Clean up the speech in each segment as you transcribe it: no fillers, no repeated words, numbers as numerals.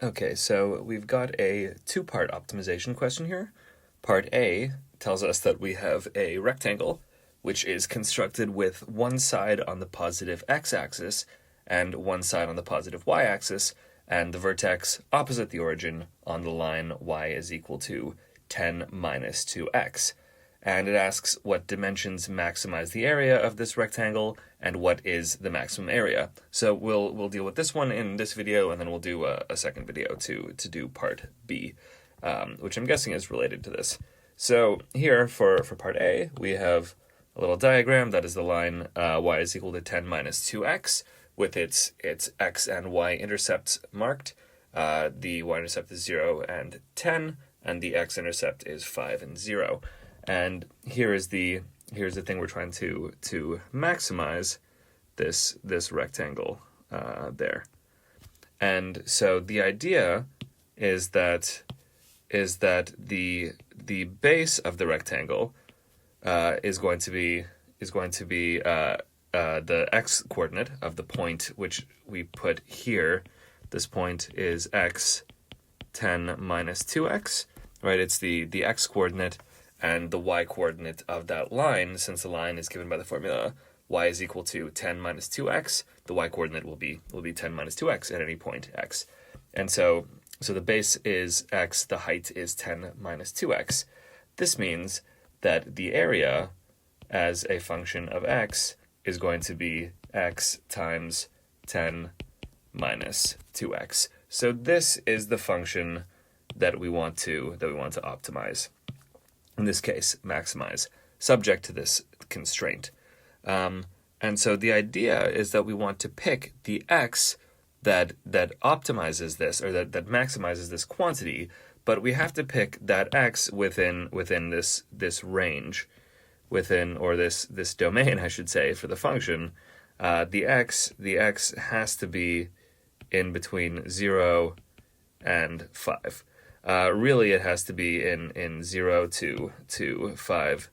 Okay, so we've got a two-part optimization question here. Part A tells us that we have a rectangle, which is constructed with one side on the positive x-axis and one side on the positive y-axis, and the vertex opposite the origin on the line y is equal to 10 minus 2x. And it asks what dimensions maximize the area of this rectangle and what is the maximum area. So we'll deal with this one in this video, and then we'll do a second video to do part B, which I'm guessing is related to this. So here for part A, we have a little diagram that is the line y is equal to 10 minus 2x with its x and y intercepts marked. The y-intercept is 0 and 10, and the x-intercept is 5 and 0. And here's the thing we're trying to maximize this rectangle there. And so the idea is that the base of the rectangle is going to be the x coordinate of the point which we put here. This point is x 10 minus 2x, right? It's the x coordinate and the y coordinate of that line. Since the line is given by the formula y is equal to 10 minus 2x, the y coordinate will be 10 minus 2x at any point x. And so the base is x, the height is 10 minus 2x. This means that the area as a function of x is going to be x times 10 minus 2x. So this is the function that we want to optimize. In this case, maximize, subject to this constraint. And so the idea is that we want to pick the x that optimizes this, or that maximizes this quantity, but we have to pick that x within this range, or this domain, I should say, for the function. The x has to be in between 0 and 5. Really, it has to be in 0 to 5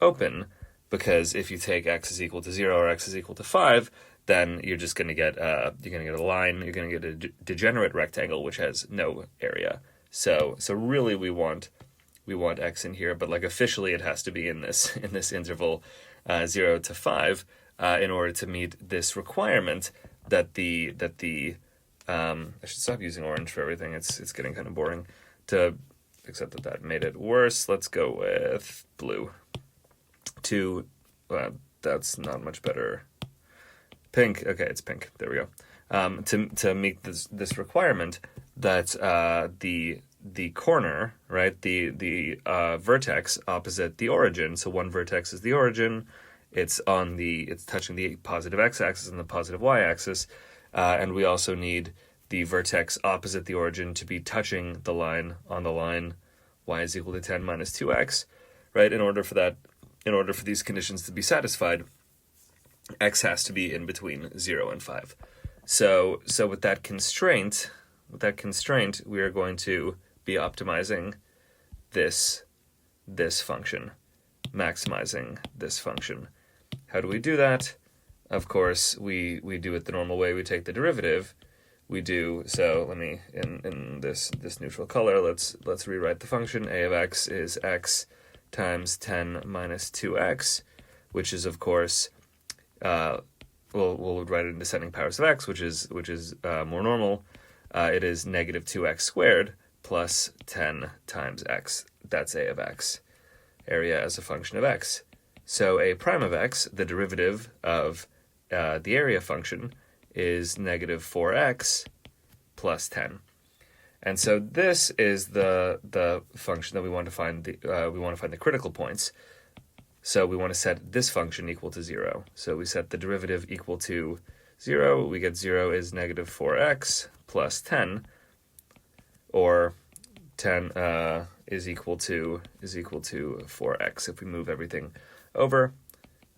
open, because if you take x is equal to 0 or x is equal to 5, then you're just going to get a line. You're going to get a degenerate rectangle which has no area. So really we want x in here, but like officially it has to be in this interval 0 to 5 in order to meet this requirement that the I should stop using orange for everything. It's getting kind of boring. Except that made it worse. Let's go with blue. That's not much better. Pink. Okay, it's pink. There we go. To meet this requirement that the corner, right, the vertex opposite the origin. So one vertex is the origin. It's touching the positive x-axis and the positive y-axis, and we also need the vertex opposite the origin to be touching the line on the line y is equal to 10 minus 2x, right? In order for these conditions to be satisfied, x has to be in between 0 and 5. So with that constraint, we are going to be optimizing this function, maximizing this function. How do we do that? Of course, we do it the normal way. We take the derivative. We do so. Let me in this neutral color. Let's rewrite the function. A of x is x times 10 minus 2x, which is of course we'll write it in descending powers of x, which is more normal. It is negative 2x squared plus 10 times x. That's a of x, area as a function of x. So a prime of x, the derivative of the area function, is negative 4x plus 10. And so this is the function that we want to find. We want to find the critical points. So we want to set this function equal to 0. So we set the derivative equal to 0. We get 0 is negative 4x plus 10, or 10 is equal to 4x if we move everything over.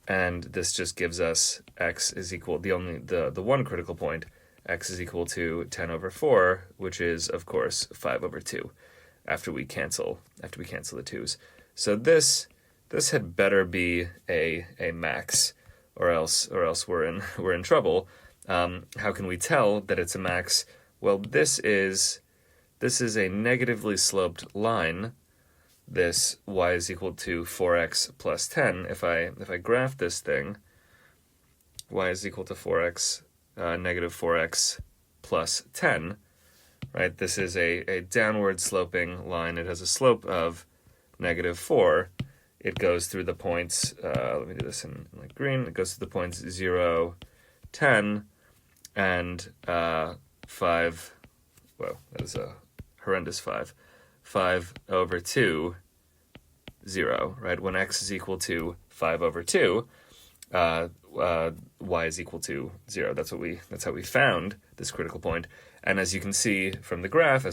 And this just gives us x is equal, the one critical point, x is equal to 10 over 4, which is, of course, 5 over 2, after we cancel the 2's. So this had better be a max, or else we're in trouble. How can we tell that it's a max? Well, this is this is a negatively sloped line, this y is equal to 4x plus 10. If I graph this thing, y is equal to 4x, negative 4x plus 10, right? This is a downward sloping line. It has a slope of negative 4. It goes through the points, let me do this in like green, it goes through the points 0, 10, and 5, whoa, that was a horrendous 5 over 2, 0, right? When x is equal to 5 over 2, y is equal to 0. That's how we found this critical point. And as you can see from the graph,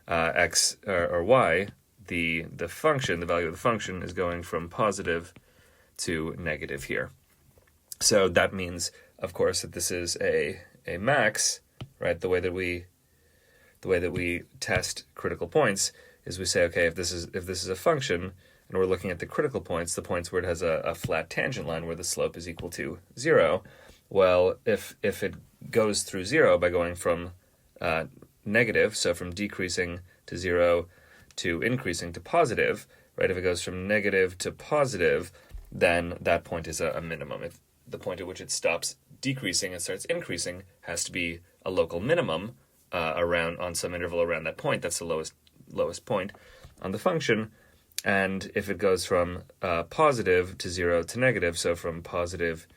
x or y, the function, the value of the function is going from positive to negative here. So that means, of course, that this is a max, right? The way that we test critical points is we say, okay, if this is a function and we're looking at the critical points, the points where it has a flat tangent line where the slope is equal to 0, well, if it goes through 0 by going from negative, so from decreasing to 0 to increasing to positive, right? If it goes from negative to positive, then that point is a minimum. If the point at which it stops decreasing and starts increasing has to be a local minimum on some interval around that point. That's the lowest point on the function. And if it goes from positive to 0 to negative, so from positive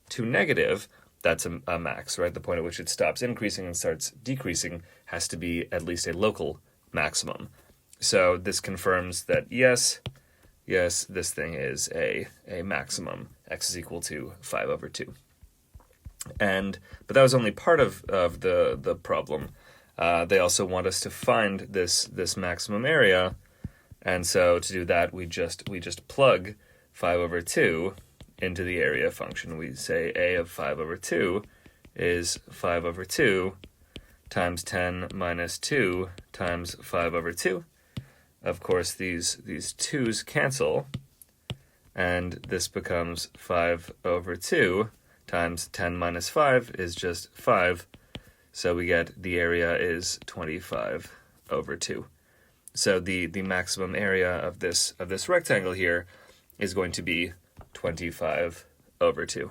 to negative, that's a max, right? The point at which it stops increasing and starts decreasing has to be at least a local maximum. So this confirms that yes, this thing is a maximum. X is equal to 5 over 2. But that was only part of the problem. They also want us to find this maximum area, and so to do that, we just plug 5 over 2 into the area function. We say a of 5 over 2 is 5 over 2 times 10 minus 2 times 5 over 2. Of course, these 2's cancel, and this becomes 5 over 2 times 10 minus 5 is just 5. So we get the area is 25 over 2. So the maximum area of this rectangle here is going to be 25 over 2.